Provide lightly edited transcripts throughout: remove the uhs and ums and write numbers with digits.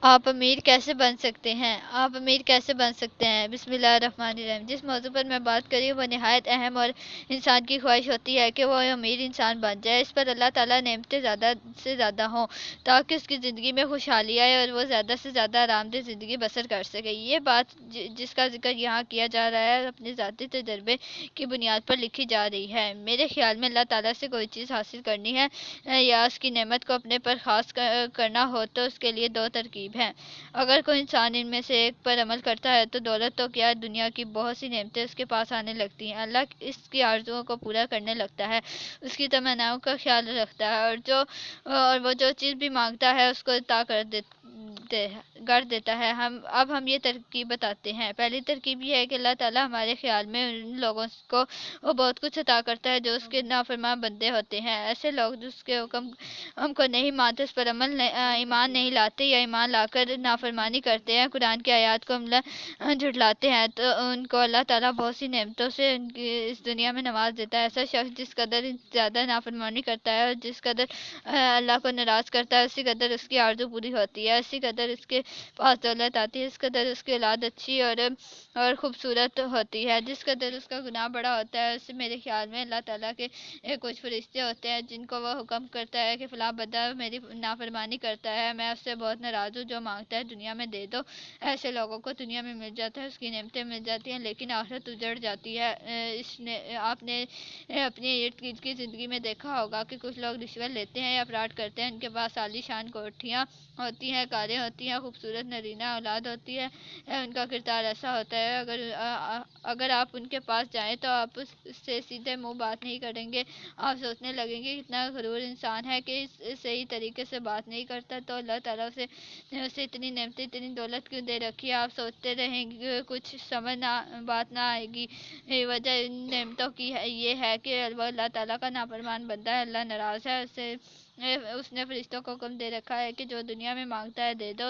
آپ امیر کیسے بن سکتے ہیں؟ آپ امیر کیسے بن سکتے ہیں؟ بسم اللہ الرحمن الرحیم۔ جس موضوع پر میں بات کر رہی ہوں وہ نہایت اہم اور انسان کی خواہش ہوتی ہے کہ وہ امیر انسان بن جائے۔ اس پر اللہ تعالیٰ نعمتیں زیادہ سے زیادہ ہوں تاکہ اس کی زندگی میں خوشحالی آئے اور وہ زیادہ سے زیادہ آرام دہ زندگی بسر کر سکے۔ یہ بات جس کا ذکر یہاں کیا جا رہا ہے اپنے ذاتی تجربے کی بنیاد پر لکھی جا رہی ہے۔ میرے خیال میں اللہ تعالیٰ سے کوئی چیز حاصل کرنی ہے یا اس کی نعمت کو اپنے پر خاص کرنا ہو تو اس کے لیے دو ترکیب ہیں۔ اگر کوئی انسان ان میں سے ایک پر عمل کرتا ہے تو دولت تو کیا دنیا کی بہت سی نعمتیں اس کے پاس آنے لگتی ہیں۔ اللہ اس کی آرزوؤں کو پورا کرنے لگتا ہے، اس کی تمناؤں کا خیال رکھتا ہے اور وہ جو چیز بھی مانگتا ہے اس کو عطا کر دیتا ہے۔ اب ہم یہ ترکیب بتاتے ہیں۔ پہلی ترکیب یہ ہے کہ اللہ تعالیٰ ہمارے خیال میں ان لوگوں کو وہ بہت کچھ عطا کرتا ہے جو اس کے نافرمان بندے ہوتے ہیں۔ ایسے لوگ جو اس کے حکم ہم کو نہیں مانتے، اس پر ایمان نہیں لاتے یا ایمان لا کر نافرمانی کرتے ہیں، قرآن کی آیات کو جھٹلاتے ہیں، تو ان کو اللہ تعالیٰ بہت سی نعمتوں سے اس دنیا میں نواز دیتا ہے۔ ایسا شخص جس قدر زیادہ نافرمانی کرتا ہے اور جس قدر اللہ کو ناراض کرتا ہے اسی قدر اس کی آرزو پوری ہوتی ہے، اسی قدر اس کے پاس دولت آتی ہے، اس قدر اس کی اولاد اچھی اور خوبصورت ہوتی ہے، جس قدر اس کا گناہ بڑا ہوتا ہے۔ اس سے میرے خیال میں اللہ تعالیٰ کے کچھ فرشتے ہوتے ہیں جن کو وہ حکم کرتا ہے کہ فلاں بندہ میری نافرمانی کرتا ہے، میں اس سے بہت ناراض ہوں، جو مانگتا ہے دنیا میں دے دو۔ ایسے لوگوں کو دنیا میں مل جاتا ہے، اس کی نعمتیں مل جاتی ہیں، لیکن آخرت اجڑ جاتی ہے۔ آپ نے اپنے ارد گرد کی زندگی میں دیکھا ہوگا کہ کچھ لوگ رشوت لیتے ہیں یا فراڈ کرتے ہیں، ان کے پاس عالی شان کوٹھیاں ہوتی ہیں، کاریں ہوتی ہیں، خوبصورت نرینہ اولاد ہوتی ہے، ان کا کردار ایسا ہوتا ہے اگر آپ ان کے پاس جائیں تو آپ اس سے سیدھے منہ بات نہیں کریں گے، آپ سوچنے لگیں گے کتنا غرور انسان ہے کہ صحیح طریقے سے بات نہیں کرتا، تو اللہ تعالیٰ سے اتنی نعمتیں اتنی دولت کیوں دے رکھی ہے۔ آپ سوچتے رہیں گے، کچھ سمجھ بات نہ آئے گی۔ وجہ ان نعمتوں کی یہ ہے کہ وہ اللہ تعالیٰ کا نافرمان بندہ ہے، اللہ ناراض ہے اس نے فرشتوں کو حکم دے رکھا ہے کہ جو دنیا میں مانگتا ہے دے دو،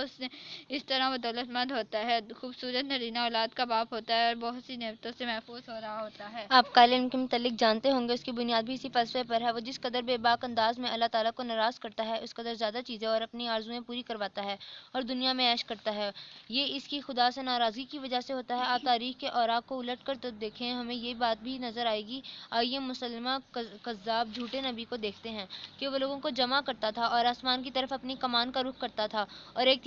اس طرح وہ دولت مند ہوتا ہے، خوبصورت نرینہ اولاد کا باپ ہوتا ہے اور بہت سی نعمتوں سے محفوظ ہو رہا ہوتا ہے۔ آپ کالے علم کے متعلق جانتے ہوں گے، اس کی بنیاد بھی اسی فلسفے پر ہے۔ وہ جس قدر بے باک انداز میں اللہ تعالیٰ کو ناراض کرتا ہے، اس قدر زیادہ چیزیں اور اپنی آرزوئیں پوری کرواتا ہے اور دنیا میں عیش کرتا ہے۔ یہ اس کی خدا سے ناراضگی کی وجہ سے ہوتا ہے۔ آپ تاریخ کے اوراق کو الٹ کر تو دیکھیں، ہمیں یہ بات بھی نظر آئے گی۔ آئیے مسلمہ کذاب جھوٹے نبی کو دیکھتے ہیں کہ وہ لوگوں کو جمع کرتا تھا اور آسمان کی طرف اپنی کمان کا رخ کرتا تھا اور ایک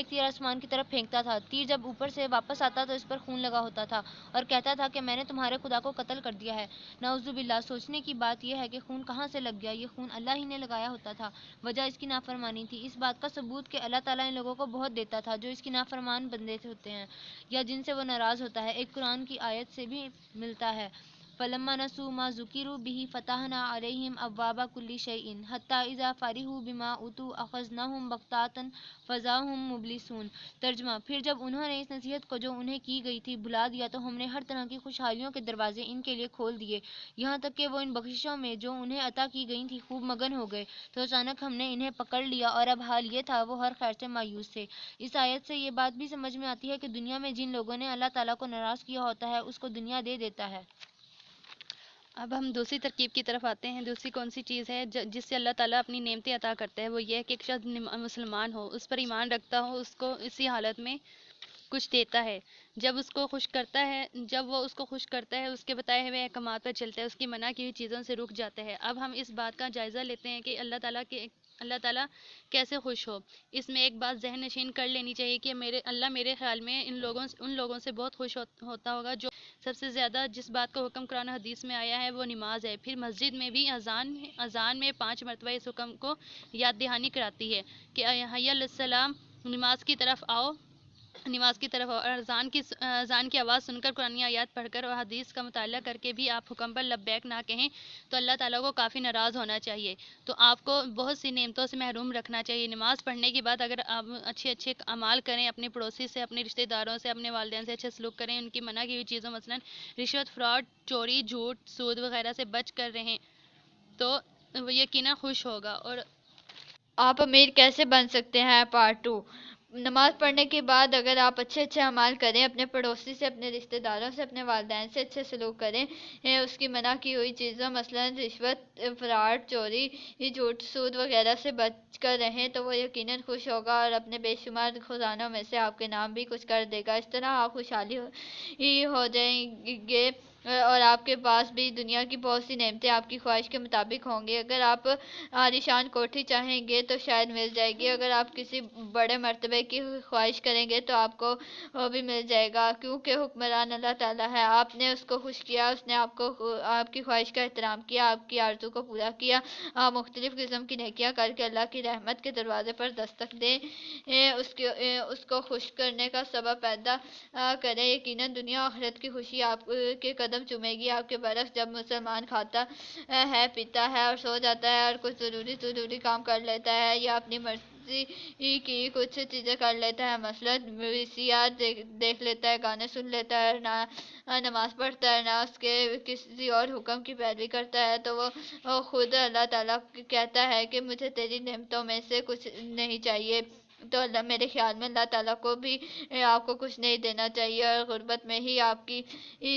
تیر آسمان کی طرف پھینکتا تھا۔ تیر جب اوپر سے واپس آتا تو اس پر خون لگا ہوتا تھا اور کہتا تھا کہ میں نے تمہارے خدا کو قتل کر دیا ہے۔ نعوذ باللہ، سوچنے کی بات یہ ہے کہ خون کہاں سے لگ گیا؟ یہ خون اللہ ہی نے لگایا ہوتا تھا، وجہ اس کی نافرمانی تھی۔ اس بات کا ثبوت کہ اللہ تعالیٰ ان لوگوں کو بہت دیتا تھا جو اس کی نافرمان بندے ہوتے ہیں یا جن سے وہ ناراض ہوتا ہے، ایک قرآن کی آیت سے بھی ملتا ہے۔ فَلَمَّا نَسُوا مَا ذُكِّرُوا بِهِ فَتَحْنَا عَلَيْهِمْ أَبْوَابَ كُلِّ شَيْءٍ حَتَّىٰ إِذَا فَرِحُوا بِمَا أُوتُوا أَخَذْنَاهُمْ بَغْتَةً فَإِذَا هُمْ مُبْلِسُونَ۔ ترجمہ: پھر جب انہوں نے اس نصیحت کو جو انہیں کی گئی تھی بھلا دیا تو ہم نے ہر طرح کی خوشحالیوں کے دروازے ان کے لیے کھول دیے، یہاں تک کہ وہ ان بخششوں میں جو انہیں عطا کی گئی تھیں خوب مگن ہو گئے۔ تو اچانک ہم نے انہیں پکڑ لیا اور اب حال یہ تھا وہ ہر خیر سے مایوس تھے۔ اس آیت سے یہ بات بھی سمجھ میں آتی ہے کہ دنیا میں جن لوگوں نے اللہ تعالیٰ کو ناراض کیا ہوتا ہے اس کو دنیا دے دیتا ہے۔ اب ہم دوسری ترکیب کی طرف آتے ہیں۔ دوسری کون سی چیز ہے جس سے اللہ تعالیٰ اپنی نعمتیں عطا کرتا ہے؟ وہ یہ ہے کہ ایک شخص مسلمان ہو، اس پر ایمان رکھتا ہو، اس کو اسی حالت میں کچھ دیتا ہے۔ جب وہ اس کو خوش کرتا ہے، اس کے بتائے ہوئے احکامات پر چلتا ہے، اس کی منع کی ہوئی چیزوں سے رک جاتا ہے۔ اب ہم اس بات کا جائزہ لیتے ہیں کہ اللہ تعالیٰ کیسے خوش ہو۔ اس میں ایک بات ذہن نشین کر لینی چاہیے کہ اللہ میرے خیال میں ان لوگوں سے بہت خوش ہوتا ہوگا جو سب سے زیادہ جس بات کا حکم قرآن و حدیث میں آیا ہے وہ نماز ہے۔ پھر مسجد میں بھی اذان میں 5 مرتبہ اس حکم کو یاد دہانی کراتی ہے کہ حی علی الصلاۃ، نماز کی طرف اور اذان کی آواز سن کر قرآن آیات پڑھ کر اور حدیث کا مطالعہ کر کے بھی آپ حکم پر لبیک نہ کہیں تو اللہ تعالیٰ کو کافی ناراض ہونا چاہیے۔ تو آپ کو بہت سی نعمتوں سے محروم رکھنا چاہیے۔ نماز پڑھنے کے بعد اگر آپ اچھے اعمال کریں، اپنے پڑوسی سے، اپنے رشتہ داروں سے، اپنے والدین سے اچھے سلوک کریں، ان کی منع کی ہوئی چیزوں مثلاً رشوت، فراڈ، چوری، جھوٹ، سود وغیرہ سے بچ کر رہیں تو وہ یقیناً خوش ہوگا۔ اور آپ امیر کیسے بن سکتے ہیں، پارٹ 2۔ نماز پڑھنے کے بعد اگر آپ اچھے اچھے اعمال کریں، اپنے پڑوسی سے، اپنے رشتہ داروں سے، اپنے والدین سے اچھے سلوک کریں، اس کی منع کی ہوئی چیزوں مثلا رشوت، فراڈ، چوری، جھوٹ، سود وغیرہ سے بچ کر رہیں تو وہ یقیناً خوش ہوگا اور اپنے بے شمار خزانوں میں سے آپ کے نام بھی کچھ کر دے گا۔ اس طرح آپ خوشحالی ہی ہو جائیں گے اور آپ کے پاس بھی دنیا کی بہت سی نعمتیں آپ کی خواہش کے مطابق ہوں گی۔ اگر آپ عالیشان کوٹھی چاہیں گے تو شاید مل جائے گی، اگر آپ کسی بڑے مرتبے کی خواہش کریں گے تو آپ کو وہ بھی مل جائے گا، کیونکہ حکمران اللہ تعالیٰ ہے۔ آپ نے اس کو خوش کیا، اس نے آپ کی خواہش کا احترام کیا، آپ کی آرزو کو پورا کیا۔ آپ مختلف قسم کی نیکیاں کر کے اللہ کی رحمت کے دروازے پر دستک دیں، اس کو خوش کرنے کا سبب پیدا کریں، یقیناً دنیا و آخرت کی خوشی آپ کے قدم چومے گی۔ آپ کے برعکس جب مسلمان کھاتا ہے، پیتا ہے اور سو جاتا ہے اور کچھ ضروری کام کر لیتا ہے یا اپنی مرضی کی کچھ چیزیں کر لیتا ہے، مثلا ویسیآر دیکھ لیتا ہے، گانے سن لیتا ہے، نہ نماز پڑھتا ہے، نہ اس کے کسی اور حکم کی پیروی کرتا ہے، تو وہ خود اللہ تعالیٰ کہتا ہے کہ مجھے تیری نعمتوں میں سے کچھ نہیں چاہیے۔ تو اللہ میرے خیال میں اللہ تعالیٰ کو بھی آپ کو کچھ نہیں دینا چاہیے اور غربت میں ہی آپ کی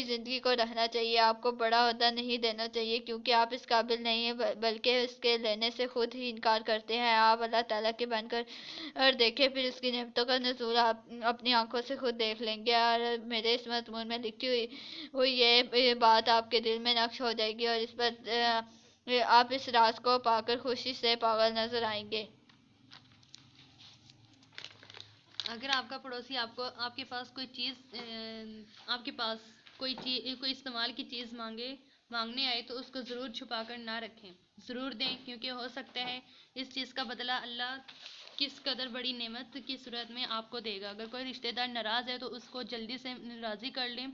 زندگی کو رہنا چاہیے۔ آپ کو بڑا عہدہ نہیں دینا چاہیے کیونکہ آپ اس قابل نہیں ہیں، بلکہ اس کے لینے سے خود ہی انکار کرتے ہیں۔ آپ اللہ تعالیٰ کے بن کر اور دیکھیں، پھر اس کی نعمتوں کا نزول آپ اپنی آنکھوں سے خود دیکھ لیں گے اور میرے اس مضمون میں لکھی ہوئی یہ بات آپ کے دل میں نقش ہو جائے گی اور اس پر آپ اس راز کو پا کر خوشی سے پاگل نظر آئیں گے۔ اگر آپ کا پڑوسی آپ کے پاس کوئی چیز آپ کے پاس کوئی استعمال کی چیز مانگنے آئے تو اس کو ضرور چھپا کر نہ رکھیں، ضرور دیں، کیونکہ ہو سکتا ہے اس چیز کا بدلہ اللہ کس قدر بڑی نعمت کی صورت میں آپ کو دے گا۔ اگر کوئی رشتہ دار ناراض ہے تو اس کو جلدی سے راضی کر لیں،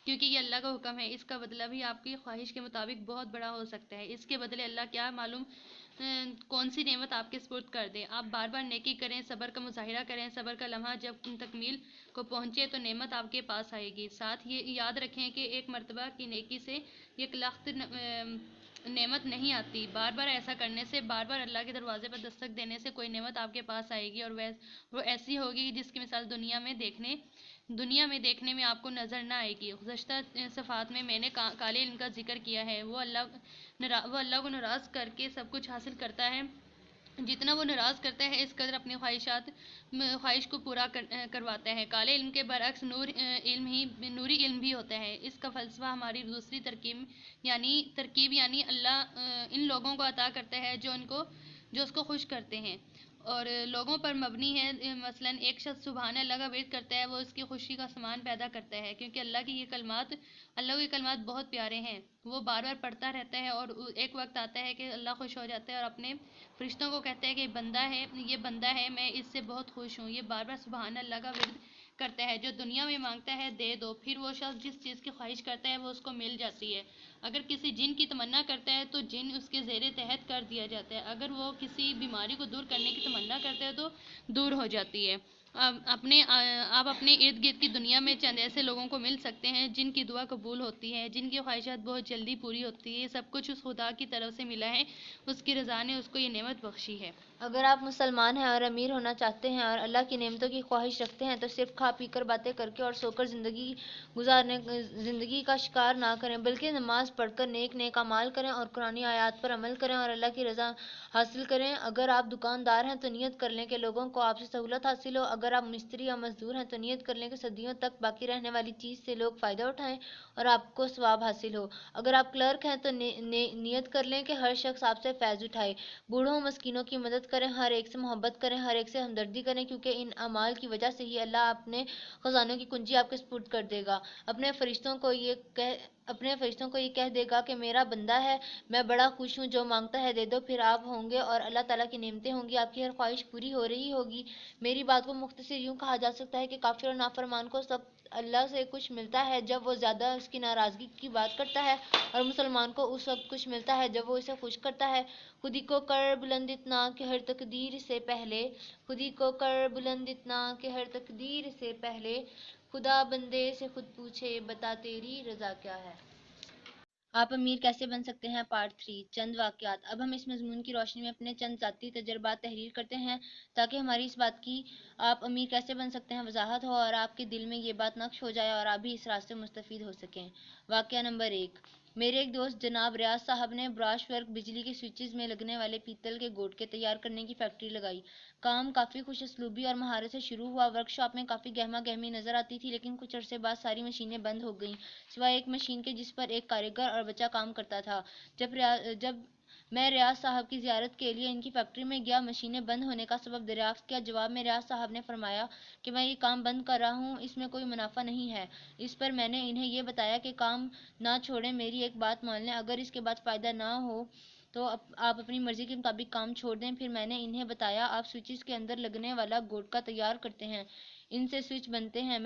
کیونکہ یہ اللہ کا حکم ہے۔ اس کا بدلہ بھی آپ کی خواہش کے مطابق بہت بڑا ہو سکتا ہے۔ اس کے بدلے اللہ کیا معلوم کون سی نعمت آپ کے سپرد کر دے۔ آپ بار بار نیکی کریں، صبر کا مظاہرہ کریں، صبر کا لمحہ جب تکمیل کو پہنچے تو نعمت آپ کے پاس آئے گی۔ ساتھ یہ یاد رکھیں کہ ایک مرتبہ کی نیکی سے 1,00,000 نعمت نہیں آتی۔ بار بار ایسا کرنے سے، بار بار اللہ کے دروازے پر دستک دینے سے کوئی نعمت آپ کے پاس آئے گی اور وہ ایسی ہوگی جس کی مثال دنیا میں دیکھنے میں آپ کو نظر نہ آئے گی۔ گزشتہ صفحات میں نے کالے علم کا ذکر کیا ہے۔ وہ اللہ کو ناراض کر کے سب کچھ حاصل کرتا ہے۔ جتنا وہ ناراض کرتا ہے اس قدر اپنی خواہش کو پورا کرواتا ہے۔ کالے علم کے برعکس نوری علم بھی ہوتا ہے۔ اس کا فلسفہ ہماری دوسری ترکیب یعنی اللہ ان لوگوں کو عطا کرتا ہے جو اس کو خوش کرتے ہیں اور لوگوں پر مبنی ہے۔ مثلا ایک شخص سبحان اللہ کا ورد کرتا ہے، وہ اس کی خوشی کا سامان پیدا کرتا ہے، کیونکہ اللہ کے کلمات بہت پیارے ہیں۔ وہ بار بار پڑھتا رہتا ہے اور ایک وقت آتا ہے کہ اللہ خوش ہو جاتا ہے اور اپنے فرشتوں کو کہتا ہے کہ یہ بندہ ہے، میں اس سے بہت خوش ہوں۔ یہ بار بار سبحان اللہ کا ورد کرتا ہے۔ جو دنیا میں مانگتا ہے دے دو، پھر وہ شخص جس چیز کی خواہش کرتا ہے وہ اس کو مل جاتی ہے۔ اگر کسی جن کی تمنا کرتا ہے تو جن اس کے زیر تحت کر دیا جاتا ہے۔ اگر وہ کسی بیماری کو دور کرنے کی تمنا کرتا ہے تو دور ہو جاتی ہے۔ آپ اپنے ارد گرد کی دنیا میں چند ایسے لوگوں کو مل سکتے ہیں جن کی دعا قبول ہوتی ہے، جن کی خواہشات بہت جلدی پوری ہوتی ہے۔ یہ سب کچھ اس خدا کی طرف سے ملا ہے، اس کی رضا نے اس کو یہ نعمت بخشی ہے۔ اگر آپ مسلمان ہیں اور امیر ہونا چاہتے ہیں اور اللہ کی نعمتوں کی خواہش رکھتے ہیں تو صرف کھا پی کر، باتیں کر کے اور سو کر زندگی کا شکار نہ کریں، بلکہ نماز پڑھ کر نیک اعمال کریں اور قرآن آیات پر عمل کریں اور اللہ کی رضا حاصل کریں۔ اگر آپ دکاندار ہیں تو نیت کر لیں کہ لوگوں کو آپ سے سہولت حاصل ہو۔ اگر آپ مستری یا مزدور ہیں تو نیت کر لیں کہ صدیوں تک باقی رہنے والی چیز سے لوگ فائدہ اٹھائیں اور آپ کو ثواب حاصل ہو۔ اگر آپ کلرک ہیں تو نیت کر لیں کہ ہر شخص آپ سے فیض اٹھائے۔ بوڑھوں مسکینوں کی مدد کریں، ہر ایک سے محبت کریں، ہر ایک سے ہمدردی کریں، کیونکہ ان اعمال کی وجہ سے ہی اللہ اپنے خزانوں کی کنجی آپ کے سپرد کر دے گا۔ اپنے فرشتوں کو یہ کہہ دے گا کہ میرا بندہ ہے، میں بڑا خوش ہوں، جو مانگتا ہے دے دو، پھر آپ ہوں گے اور اللہ تعالیٰ کی نعمتیں ہوں گی، آپ کی ہر خواہش پوری ہو رہی ہوگی۔ میری بات کو مختصر یوں کہا جا سکتا ہے کہ کافر اور نافرمان کو سب اللہ سے کچھ ملتا ہے جب وہ زیادہ اس کی ناراضگی کی بات کرتا ہے اور مسلمان کو اس وقت کچھ ملتا ہے جب وہ اسے خوش کرتا ہے۔ خودی کو کر بلند اتنا کہ ہر تقدیر سے پہلے خدا بندے سے خود پوچھے بتا تیری رضا کیا ہے۔ آپ امیر کیسے بن سکتے ہیں پارٹ 3 چند واقعات۔ اب ہم اس مضمون کی روشنی میں اپنے چند ذاتی تجربات تحریر کرتے ہیں تاکہ ہماری اس بات کی آپ امیر کیسے بن سکتے ہیں وضاحت ہو اور آپ کے دل میں یہ بات نقش ہو جائے اور آپ بھی اس راستے مستفید ہو سکیں۔ واقعہ نمبر 1۔ میرے ایک دوست جناب ریاض صاحب نے براش ورک بجلی کے سوئچز میں لگنے والے پیتل کے گوٹکے تیار کرنے کی فیکٹری لگائی۔ کام کافی خوش اسلوبی اور مہارت سے شروع ہوا۔ ورکشاپ میں کافی گہما گہمی نظر آتی تھی لیکن کچھ عرصے بعد ساری مشینیں بند ہو گئیں سوائے ایک مشین کے جس پر ایک کاریگر اور بچہ کام کرتا تھا۔ جب میں ریاض صاحب کی زیارت کے لیے ان کی فیکٹری میں گیا، مشینیں بند ہونے کا سبب دریافت کیا۔ جواب میں ریاض صاحب نے فرمایا کہ میں یہ کام بند کر رہا ہوں، اس میں کوئی منافع نہیں ہے۔ اس پر میں نے انہیں یہ بتایا کہ کام نہ چھوڑیں، میری ایک بات مان لیں، اگر اس کے بعد فائدہ نہ ہو تو آپ اپنی مرضی کے مطابق کام چھوڑ دیں۔ پھر میں نے انہیں بتایا آپ سوئچز کے اندر لگنے والا گوٹکا تیار کرتے ہیں، ان سے سوئچ بنتے ہیں۔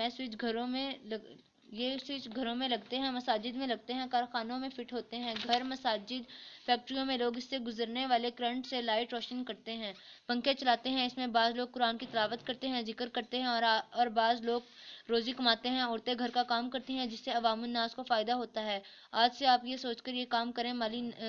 یہ سوئچ گھروں میں لگتے ہیں، مساجد میں لگتے ہیں، کارخانوں میں فٹ ہوتے ہیں۔ گھر، مساجد، فیکٹریوں میں لوگ اس سے گزرنے والے کرنٹ سے لائٹ روشن کرتے ہیں، پنکھے چلاتے ہیں۔ اس میں بعض لوگ قرآن کی تلاوت کرتے ہیں، ذکر کرتے ہیں اور بعض لوگ روزی کماتے ہیں۔ عورتیں گھر کا کام کرتی ہیں جس سے عوام الناس کو فائدہ ہوتا ہے۔ آج سے آپ یہ سوچ کر یہ کام کریں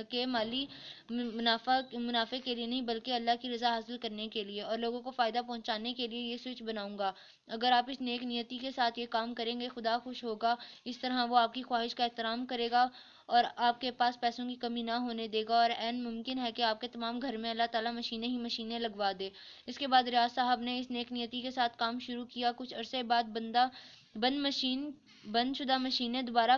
کہ مالی منافع کے لیے نہیں بلکہ اللہ کی رضا حاصل کرنے کے لیے اور لوگوں کو فائدہ پہنچانے کے لیے یہ سوئچ بناؤں گا۔ اگر آپ اس نیک نیتی کے ساتھ یہ کام کریں گے، خدا خوش ہوگا، اس طرح وہ آپ کی خواہش کا احترام کرے گا اور آپ کے پاس پیسوں کی کمی نہ ہونے دے گا اور عین ممکن ہے کہ آپ کے تمام گھر میں اللہ تعالیٰ مشینیں ہی مشینیں لگوا دے۔ اس کے بعد ریاض صاحب نے اس نیک نیتی کے ساتھ کام شروع کیا۔ کچھ عرصے بعد بند شدہ مشینیں دوبارہ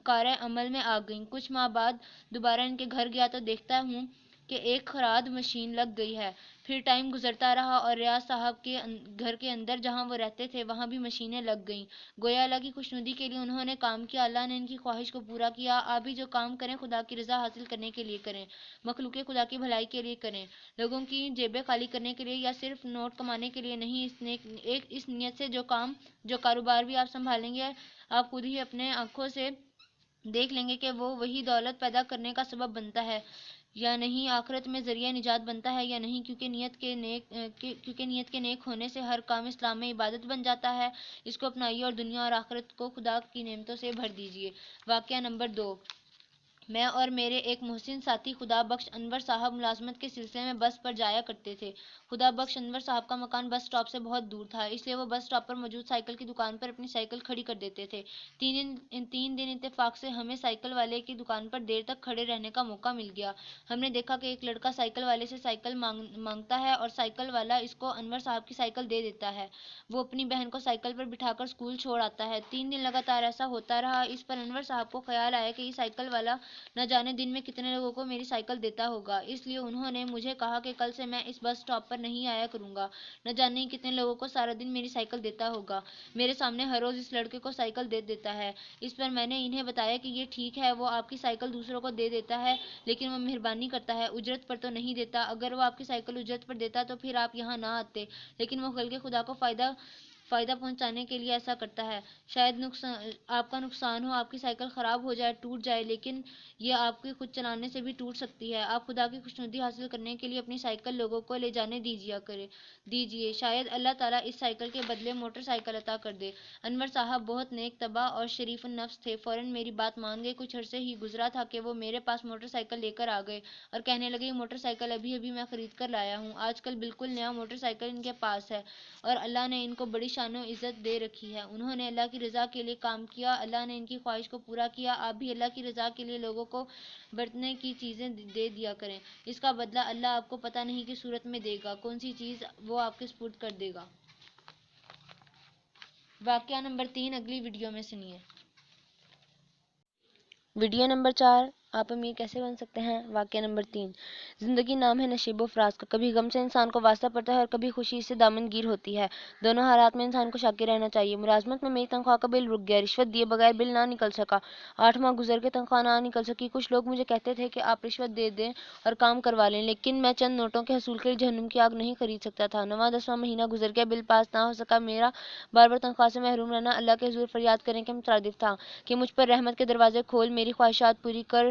کارِ عمل میں آ گئیں۔ کچھ ماہ بعد دوبارہ ان کے گھر گیا تو دیکھتا ہوں کہ ایک خراد مشین لگ گئی ہے۔ پھر ٹائم گزرتا رہا اور ریاض صاحب کے گھر کے اندر جہاں وہ رہتے تھے وہاں بھی مشینیں لگ گئیں۔ گویا اللہ کی خوشنودی کے لیے انہوں نے کام کیا، اللہ نے ان کی خواہش کو پورا کیا۔ آپ بھی جو کام کریں خدا کی رضا حاصل کرنے کے لیے کریں، مخلوق خدا کی بھلائی کے لیے کریں، لوگوں کی جیبیں خالی کرنے کے لیے یا صرف نوٹ کمانے کے لیے نہیں۔ اس نیت سے جو کاروبار بھی آپ سنبھالیں گے آپ خود ہی اپنے آنکھوں سے دیکھ لیں گے کہ وہ وہی دولت پیدا کرنے کا سبب بنتا ہے یا نہیں، آخرت میں ذریعہ نجات بنتا ہے یا نہیں، کیونکہ نیت کے نیک ہونے سے ہر کام اسلام میں عبادت بن جاتا ہے۔ اس کو اپنائیے اور دنیا اور آخرت کو خدا کی نعمتوں سے بھر دیجیے۔ واقعہ نمبر 2۔ میں اور میرے ایک محسن ساتھی خدا بخش انور صاحب ملازمت کے سلسلے میں بس پر جایا کرتے تھے۔ خدا بخش انور صاحب کا مکان بس اسٹاپ سے بہت دور تھا، اس لیے وہ بس اسٹاپ پر موجود سائیکل کی دکان پر اپنی سائیکل کھڑی کر دیتے تھے۔ تین دن اتفاق سے ہمیں سائیکل والے کی دکان پر دیر تک کھڑے رہنے کا موقع مل گیا۔ ہم نے دیکھا کہ ایک لڑکا سائیکل والے سے سائیکل مانگتا ہے اور سائیکل والا اس کو انور صاحب کی سائیکل دے دیتا ہے۔ وہ اپنی بہن کو سائیکل پر بٹھا کر اسکول چھوڑ آتا ہے۔ 3 دن لگاتار ایسا ہوتا رہا۔ اس پر انور صاحب کو خیال آیا کہ یہ سائیکل والا نہ جانے دن میں کتنے لوگوں کو میری سائیکل دیتا ہوگا، اس لیے انہوں نے مجھے کہا کہ کل سے میں اس بس اسٹاپ پر نہیں آیا کروں گا، نہ جانے کتنے لوگوں کو سارا دن میری سائیکل دیتا ہوگا۔ میرے سامنے ہر روز اس لڑکے کو سائیکل دے دیتا ہے۔ اس پر میں نے انہیں بتایا کہ یہ ٹھیک ہے، وہ آپ کی سائیکل دوسروں کو دے دیتا ہے لیکن وہ مہربانی کرتا ہے، اجرت پر تو نہیں دیتا۔ اگر وہ آپ کی سائیکل اجرت پر دیتا تو پھر آپ یہاں نہ آتے، لیکن وہ خلق خدا کو فائدہ پہنچانے کے لیے ایسا کرتا ہے۔ شاید آپ کا نقصان ہو، آپ کی سائیکل خراب ہو جائے، ٹوٹ جائے، لیکن یہ آپ کے خود چلانے سے بھی ٹوٹ سکتی ہے۔ آپ خدا کی خوشنودی حاصل کرنے کے لیے اپنی سائیکل لوگوں کو لے جانے دیجیے، شاید اللہ تعالیٰ اس سائیکل کے بدلے موٹر سائیکل عطا کر دے۔ انور صاحب بہت نیک طبع اور شریف النفس تھے، فوراً میری بات مان گئے۔ کچھ عرصے ہی گزرا تھا کہ وہ میرے پاس موٹر سائیکل لے کر آ گئے اور کہنے لگے یہ موٹر سائیکل ابھی میں خرید کر لایا ہوں۔ آج کل بالکل نیا موٹر سائیکل ان کے پاس ہے اور اللہ نے ان کو بڑی شان و عزت دے رکھی ہے۔ انہوں نے اللہ کی رضا کے لیے کام کیا، اللہ نے ان کی خواہش کو پورا کیا۔ آپ بھی اللہ کی رضا کے لیے لوگوں کو برتنے کی چیزیں دے دیا کریں، اس کا بدلہ اللہ آپ کو پتہ نہیں کس صورت میں دے گا، کون سی چیز وہ آپ کے سپرد کر دے گا۔ واقعہ نمبر 3 اگلی ویڈیو میں سنیے۔ ویڈیو نمبر 4 آپ امیر کیسے بن سکتے ہیں۔ واقعہ نمبر 3۔ زندگی نام ہے نشیب و فراز کا، کبھی غم سے انسان کو واسطہ پڑتا ہے اور کبھی خوشی سے دامن گیر ہوتی ہے۔ دونوں حالات میں انسان کو شاکر رہنا چاہیے۔ ملازمت میں میری تنخواہ کا بل رک گیا، رشوت دیے بغیر بل نہ نکل سکا، 8 ماہ گزر کے تنخواہ نہ نکل سکی۔ کچھ لوگ مجھے کہتے تھے کہ آپ رشوت دے دیں اور کام کروا لیں، لیکن میں چند نوٹوں کے حصول کے لیے جہنم کی آگ نہیں خرید سکتا تھا۔ 9واں 10واں مہینہ گزر گیا، بل پاس نہ ہو سکا۔ میرا بار بار تنخواہ سے محروم رہنا اللہ کے حضور فریاد کرنے کے مترادف تھا کہ مجھ پر رحمت کے دروازے کھول، میری خواہشات پوری کر،